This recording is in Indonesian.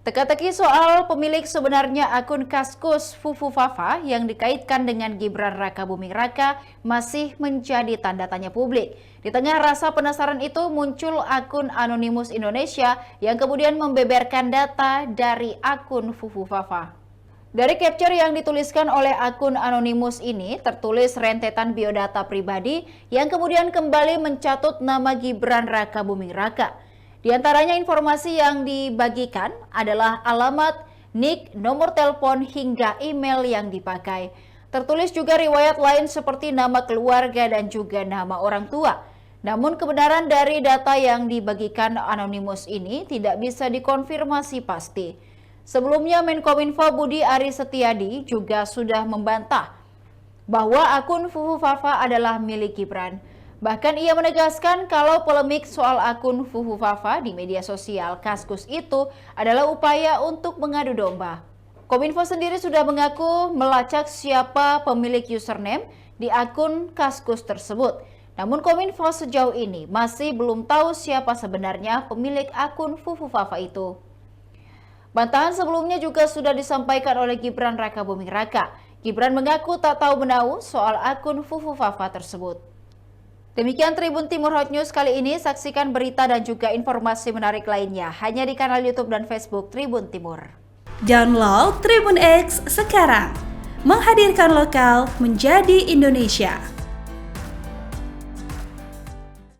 Teka-teki soal pemilik sebenarnya akun Kaskus Fufu Fafa yang dikaitkan dengan Gibran Rakabuming Raka masih menjadi tanda tanya publik. Di tengah rasa penasaran itu muncul akun Anonymous Indonesia yang kemudian membeberkan data dari akun Fufu Fafa. Dari capture yang dituliskan oleh akun Anonymous ini tertulis rentetan biodata pribadi yang kemudian kembali mencatut nama Gibran Rakabuming Raka. Di antaranya informasi yang dibagikan adalah alamat, nik, nomor telepon, hingga email yang dipakai. Tertulis juga riwayat lain seperti nama keluarga dan juga nama orang tua. Namun kebenaran dari data yang dibagikan Anonymous ini tidak bisa dikonfirmasi pasti. Sebelumnya Menkominfo Budi Aris Setiadi juga sudah membantah bahwa akun Fufu Fafa adalah milik Gibran. Bahkan ia menegaskan kalau polemik soal akun Fufu Fafa di media sosial Kaskus itu adalah upaya untuk mengadu domba. Kominfo sendiri sudah mengaku melacak siapa pemilik username di akun Kaskus tersebut. Namun Kominfo sejauh ini masih belum tahu siapa sebenarnya pemilik akun Fufu Fafa itu. Bantahan sebelumnya juga sudah disampaikan oleh Gibran Rakabuming Raka. Gibran mengaku tak tahu menahu soal akun Fufu Fafa tersebut. Demikian Tribun Timur Hot News kali ini. Saksikan berita dan juga informasi menarik lainnya hanya di kanal YouTube dan Facebook Tribun Timur. Download Tribun X sekarang. Menghadirkan lokal menjadi Indonesia.